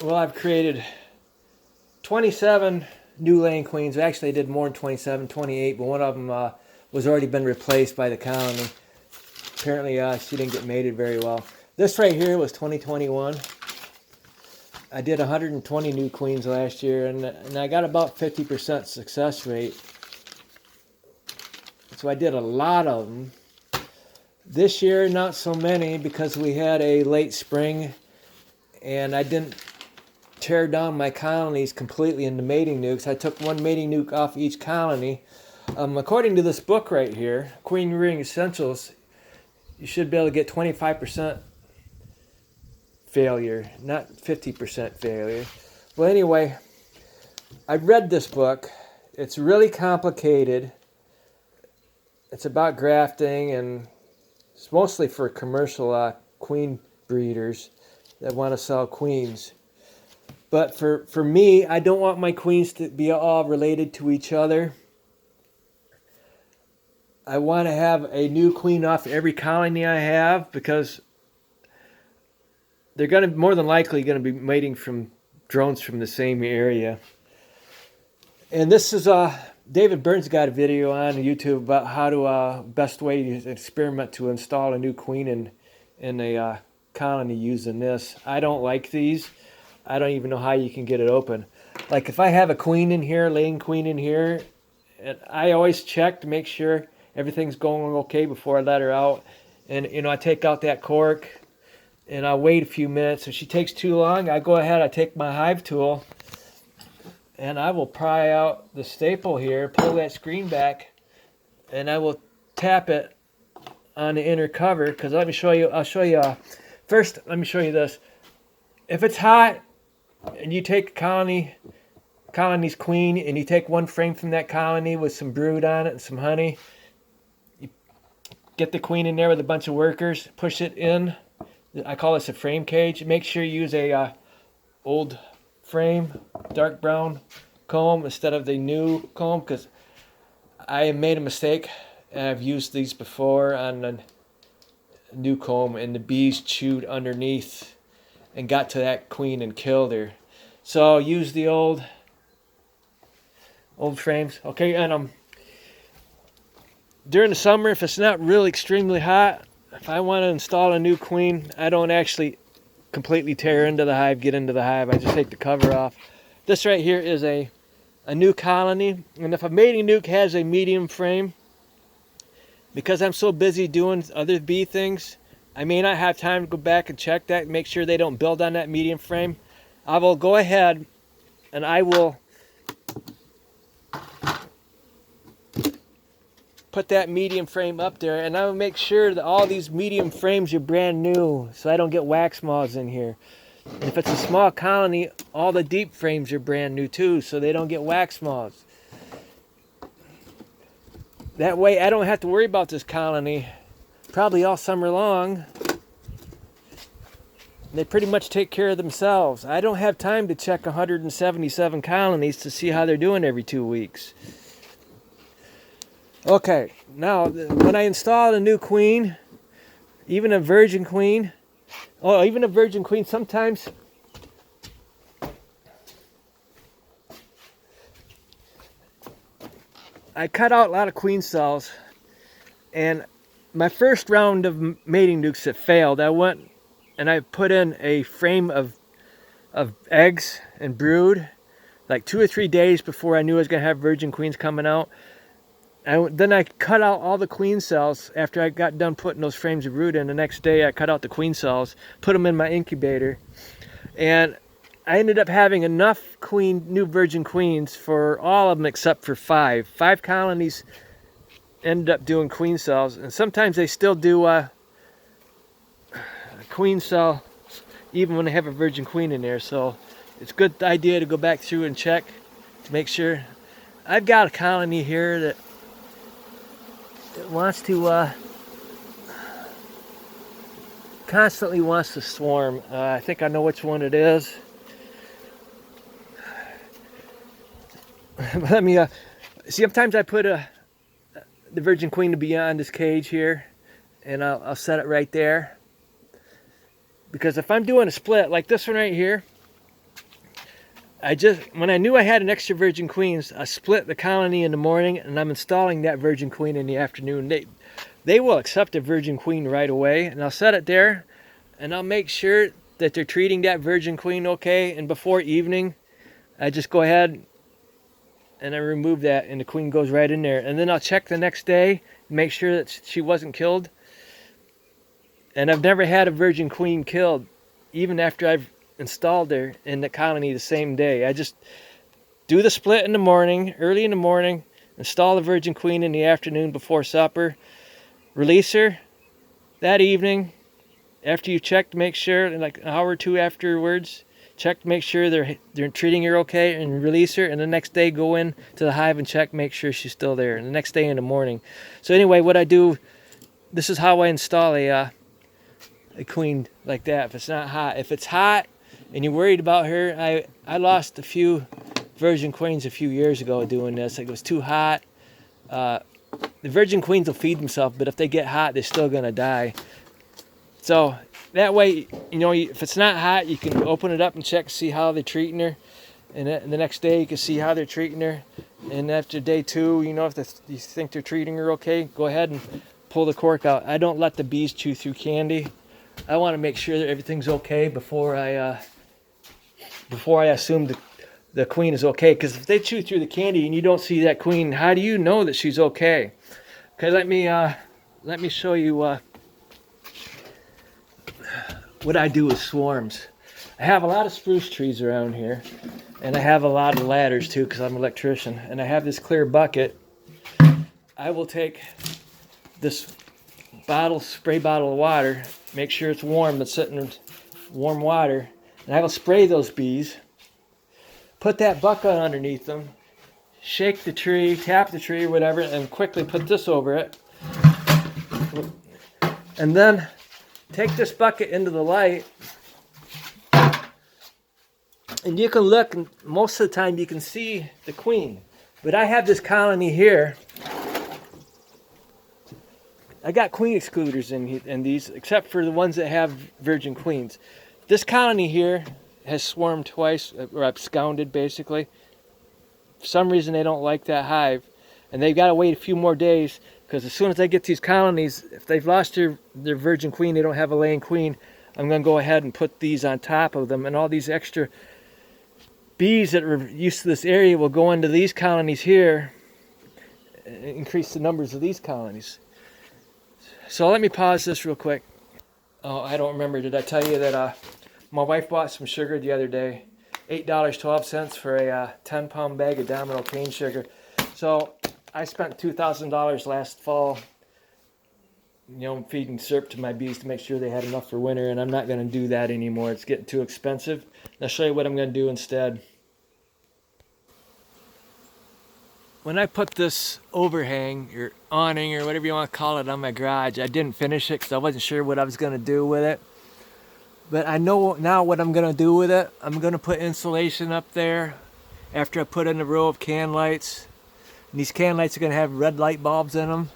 Well, I've created 27 new laying queens. Actually, I did more than 27, 28, but one of them was already been replaced by the colony. Apparently, she didn't get mated very well. This right here was 2021. I did 120 new queens last year, and I got about 50% success rate. So I did a lot of them. This year, not so many because we had a late spring, and I didn't tear down my colonies completely into mating nukes. I took one mating nuke off each colony. According to this book right here, Queen Rearing Essentials, you should be able to get 25% failure, not 50% failure. Well, anyway, I read this book. It's really complicated. It's about grafting, and it's mostly for commercial queen breeders that want to sell queens. But for me, I don't want my queens to be all related to each other. I want to have a new queen off every colony I have because they're going to more than likely going to be mating from drones from the same area. And this is David Burns got a video on YouTube about how to best way to experiment to install a new queen in a colony using this. I don't like these. I don't even know how you can get it open. Like if I have a queen in here, laying queen in here, and I always check to make sure everything's going okay before I let her out. And I take out that cork and I'll wait a few minutes. If she takes too long, I go ahead, I take my hive tool and I will pry out the staple here, pull that screen back, and I will tap it on the inner cover. Because let me show you, first let me show you this. If it's hot and you take a colony's queen, and you take one frame from that colony with some brood on it and some honey, you get the queen in there with a bunch of workers, push it in. I call this a frame cage. Make sure you use a old frame, dark brown comb instead of the new comb, because I made a mistake and I've used these before on a new comb and the bees chewed underneath and got to that queen and killed her. So use the old frames. Okay, and during the summer, if it's not really extremely hot, if I want to install a new queen, I don't actually completely tear into the hive, get into the hive. I just take the cover off. This right here is a new colony, and if a mating nuke has a medium frame, because I'm so busy doing other bee things, I may not have time to go back and check that and make sure they don't build on that medium frame. I will go ahead and I will put that medium frame up there, and I will make sure that all these medium frames are brand new so I don't get wax moths in here. And if it's a small colony, all the deep frames are brand new too so they don't get wax moths. That way I don't have to worry about this colony probably all summer long. They pretty much take care of themselves. I don't have time to check 177 colonies to see how they're doing every 2 weeks. Okay, now when I install a new queen, even a virgin queen, sometimes I cut out a lot of queen cells, and my first round of mating nukes that failed, I went and I put in a frame of eggs and brood like 2 or 3 days before I knew I was going to have virgin queens coming out. Then I cut out all the queen cells after I got done putting those frames of brood in. The next day I cut out the queen cells, put them in my incubator, and I ended up having enough new virgin queens for all of them except for 5. 5 colonies ended up doing queen cells, and sometimes they still do a queen cell even when they have a virgin queen in there. So it's a good idea to go back through and check to make sure. I've got a colony here that wants to constantly wants to swarm. I think I know which one it is. Let me sometimes I put the virgin queen to be on this cage here, and I'll set it right there, because if I'm doing a split like this one right here, when I knew I had an extra virgin queens, I split the colony in the morning, and I'm installing that virgin queen in the afternoon. They will accept a virgin queen right away, and I'll set it there, and I'll make sure that they're treating that virgin queen okay. And before evening, I just go ahead and I remove that, and the queen goes right in there. And then I'll check the next day, make sure that she wasn't killed. And I've never had a virgin queen killed, even after I've installed her in the colony the same day. I just do the split in the morning, early in the morning, install the virgin queen in the afternoon before supper, release her that evening after you check to make sure, like an hour or two afterwards, check to make sure they're treating her okay, and release her. And the next day go in to the hive and check, make sure she's still there. And the next day in the morning. So anyway, what I do, this is how I install a queen like that. If it's not hot, if it's hot and you're worried about her, I lost a few virgin queens a few years ago doing this. It was too hot. The virgin queens will feed themselves, but if they get hot, they're still gonna die. So that way, you know, if it's not hot, you can open it up and check to see how they're treating her. And the next day, you can see how they're treating her. And after day 2, you know, if you think they're treating her okay, go ahead and pull the cork out. I don't let the bees chew through candy. I want to make sure that everything's okay before I assume the queen is okay. Because if they chew through the candy and you don't see that queen, how do you know that she's okay? Okay, let me show you what I do with swarms. I have a lot of spruce trees around here, and I have a lot of ladders too because I'm an electrician. And I have this clear bucket. I will take this spray bottle of water, make sure it's warm, it's sitting in warm water, and I will spray those bees, put that bucket underneath them, shake the tree, tap the tree or whatever, and quickly put this over it. And then take this bucket into the light, and you can look, and most of the time you can see the queen. But I have this colony here. I got queen excluders in these, except for the ones that have virgin queens. This colony here has swarmed twice, or absconded basically. For some reason they don't like that hive, and they've got to wait a few more days, because as soon as I get these colonies, if they've lost their virgin queen, they don't have a laying queen, I'm going to go ahead and put these on top of them, and all these extra bees that are used to this area will go into these colonies here, and increase the numbers of these colonies. So let me pause this real quick. Oh, I don't remember. Did I tell you that my wife bought some sugar the other day? $8.12 for a 10-pound bag of Domino cane sugar. So I spent $2,000 last fall, you know, feeding syrup to my bees to make sure they had enough for winter, and I'm not going to do that anymore. It's getting too expensive. I'll show you what I'm going to do instead. When I put this overhang or awning or whatever you want to call it on my garage, I didn't finish it because I wasn't sure what I was going to do with it. But I know now what I'm going to do with it. I'm going to put insulation up there after I put in a row of can lights. And these can lights are going to have red light bulbs in them.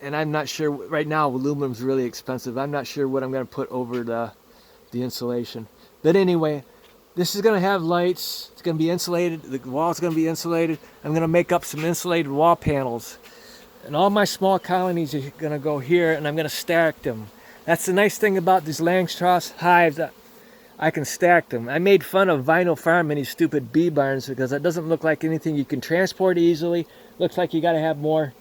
And I'm not sure, right now aluminum's really expensive. I'm not sure what I'm going to put over the insulation. But anyway, this is going to have lights. It's going to be insulated. The wall's going to be insulated. I'm going to make up some insulated wall panels. And all my small colonies are going to go here, and I'm going to stack them. That's the nice thing about these Langstroth hives. I can stack them. I made fun of Vinyl Farm and these stupid bee barns because it doesn't look like anything you can transport easily. Looks like you got to have more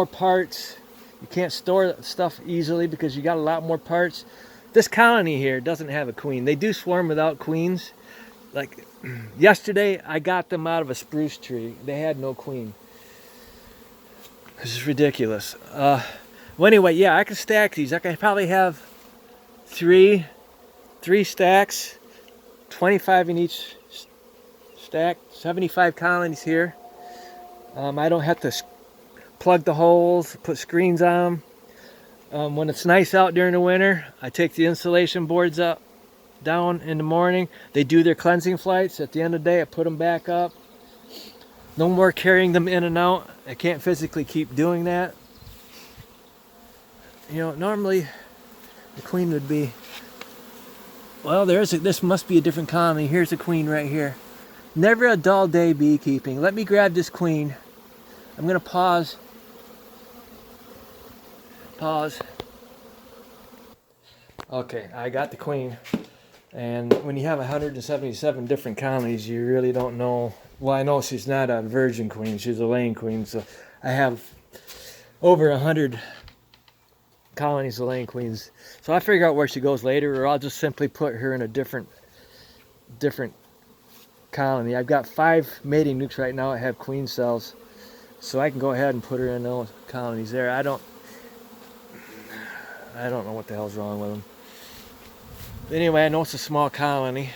parts. You can't store stuff easily because you got a lot more parts. This colony here doesn't have a queen. They do swarm without queens. Like yesterday, I got them out of a spruce tree. They had no queen. This is ridiculous. Well, anyway, yeah, I can stack these. I can probably have three stacks, 25 in each stack, 75 colonies here. I don't have to plug the holes, put screens on them. When it's nice out during the winter, I take the insulation boards up, down in the morning. They do their cleansing flights. At the end of the day, I put them back up. No more carrying them in and out. I can't physically keep doing that. You know, normally the queen would be Well, this must be a different colony. Here's a queen right here. Never a dull day beekeeping. Let me grab this queen. I'm gonna pause. Okay, I got the queen. And when you have 177 different colonies, you really don't know. Well, I know she's not a virgin queen, she's a laying queen. So I have over 100 colonies of laying queens. So I'll figure out where she goes later, or I'll just simply put her in a different colony. I've got 5 mating nukes right now that have queen cells. So I can go ahead and put her in those colonies there. I don't know what the hell's wrong with them. Anyway, I know it's a small colony.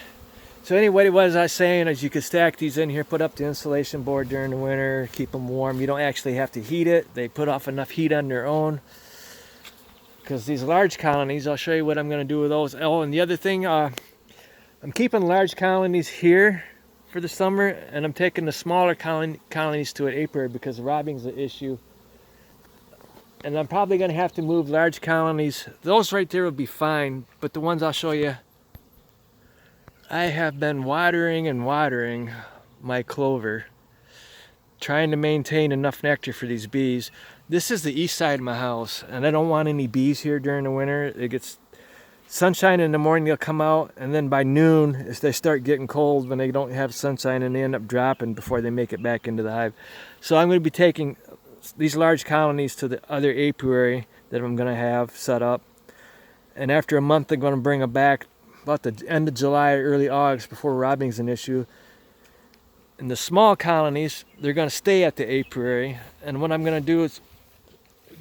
So anyway, what was I saying is you could stack these in here, put up the insulation board during the winter, keep them warm. You don't actually have to heat it. They put off enough heat on their own. Because these large colonies, I'll show you what I'm going to do with those. Oh, and the other thing, I'm keeping large colonies here for the summer, and I'm taking the smaller colonies to an apiary because robbing's an issue. And I'm probably going to have to move large colonies. Those right there will be fine, but the ones I'll show you, I have been watering and watering my clover, trying to maintain enough nectar for these bees. This is the east side of my house, and I don't want any bees here during the winter. It gets sunshine in the morning, they'll come out, and then by noon, as they start getting cold, when they don't have sunshine, and they end up dropping before they make it back into the hive. So I'm going to be taking these large colonies to the other apiary that I'm going to have set up, and after a month, I'm going to bring them back about the end of July or early August before robbing's an issue. And the small colonies, they're going to stay at the apiary, and what I'm going to do is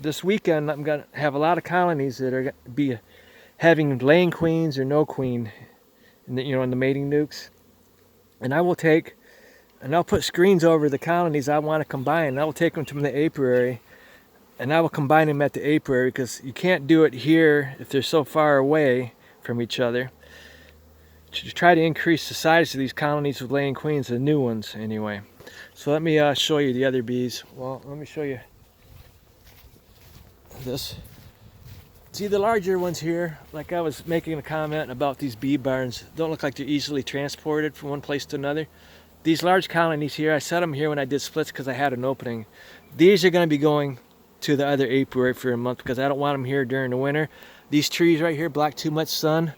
this weekend I'm going to have a lot of colonies that are going to be having laying queens or no queen in the mating nukes. And I will take and I'll put screens over the colonies I want to combine. I will take them to the apiary and I will combine them at the apiary, because you can't do it here if they're so far away from each other. To try to increase the size of these colonies with laying queens, the new ones anyway. So let me show you the other bees. Well, let me show you this. See the larger ones here, like I was making a comment about these bee barns, don't look like they're easily transported from one place to another. These large colonies here, I set them here when I did splits because I had an opening. These are going to be going to the other apiary for a month because I don't want them here during the winter. These trees right here block too much sun.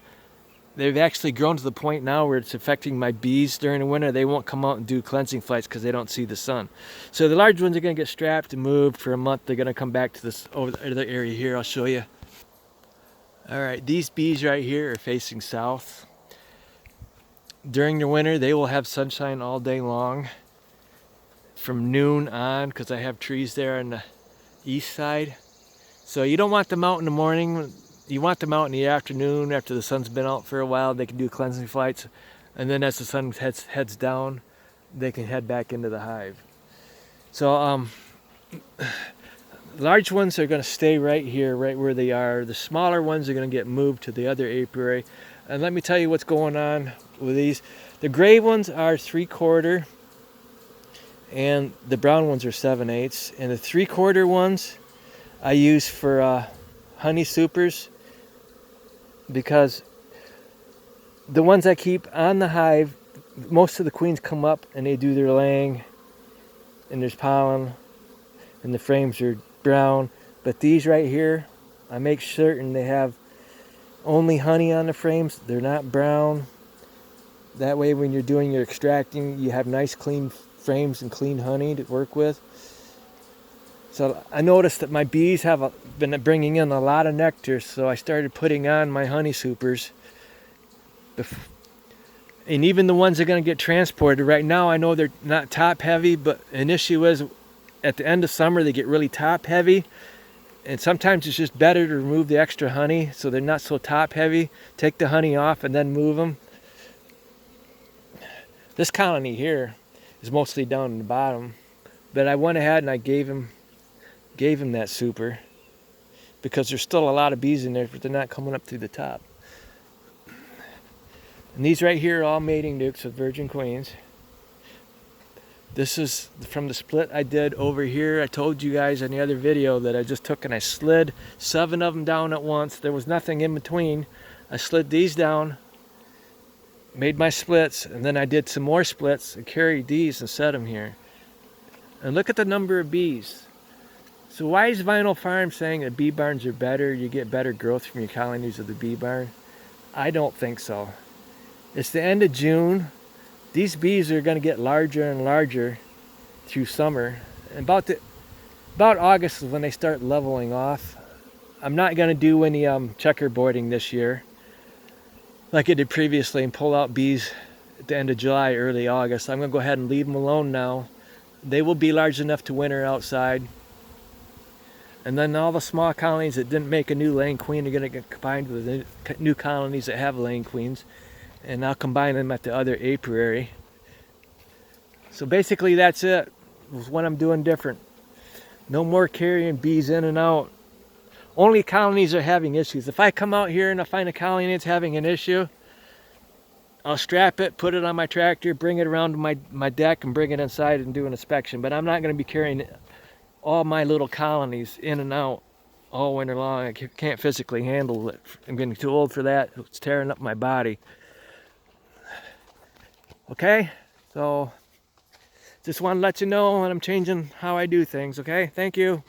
They've actually grown to the point now where it's affecting my bees during the winter. They won't come out and do cleansing flights because they don't see the sun. So the large ones are going to get strapped and moved for a month. They're going to come back to this over the other area here. I'll show you. All right, these bees right here are facing south. During the winter, they will have sunshine all day long from noon on, because I have trees there on the east side. So you don't want them out in the morning. You want them out in the afternoon after the sun's been out for a while. They can do cleansing flights, and then as the sun heads down, they can head back into the hive. So large ones are going to stay right here, right where they are. The smaller ones are going to get moved to the other apiary. And let me tell you what's going on with these. The gray ones are 3/4, and the brown ones are 7/8. And the 3/4 ones I use for honey supers, because the ones I keep on the hive, most of the queens come up and they do their laying, and there's pollen, and the frames are brown. But these right here, I make certain they have only honey on the frames. They're not brown. That way when you're doing your extracting, you have nice clean frames and clean honey to work with. So I noticed that my bees have been bringing in a lot of nectar, so I started putting on my honey supers. And even the ones that are going to get transported, right now I know they're not top heavy, but an issue is at the end of summer they get really top heavy. And sometimes it's just better to remove the extra honey so they're not so top heavy. Take the honey off and then move them. This colony here is mostly down in the bottom, but I went ahead and I gave him that super, because there's still a lot of bees in there, but they're not coming up through the top. And these right here are all mating nukes with virgin queens. This is from the split I did over here. I told you guys in the other video that I just took and I slid 7 of them down at once. There was nothing in between. I slid these down made my splits, and then I did some more splits and carried these and set them here. And look at the number of bees. So why is Vinyl Farm saying that bee barns are better, you get better growth from your colonies of the bee barn? I don't think so. It's the end of June. These bees are going to get larger and larger through summer. And about August is when they start leveling off. I'm not going to do any checkerboarding this year like I did previously and pull out bees at the end of July, early August. I'm going to go ahead and leave them alone now. They will be large enough to winter outside. And then all the small colonies that didn't make a new laying queen are going to get combined with the new colonies that have laying queens. And I'll combine them at the other apiary. So basically that's it. That's what I'm doing different. No more carrying bees in and out. Only colonies are having issues. If I come out here and I find a colony that's having an issue, I'll strap it, put it on my tractor, bring it around to my deck and bring it inside and do an inspection. But I'm not going to be carrying all my little colonies in and out all winter long. I can't physically handle it. I'm getting too old for that. It's tearing up my body. Okay, so just want to let you know when I'm changing how I do things, okay? Thank you.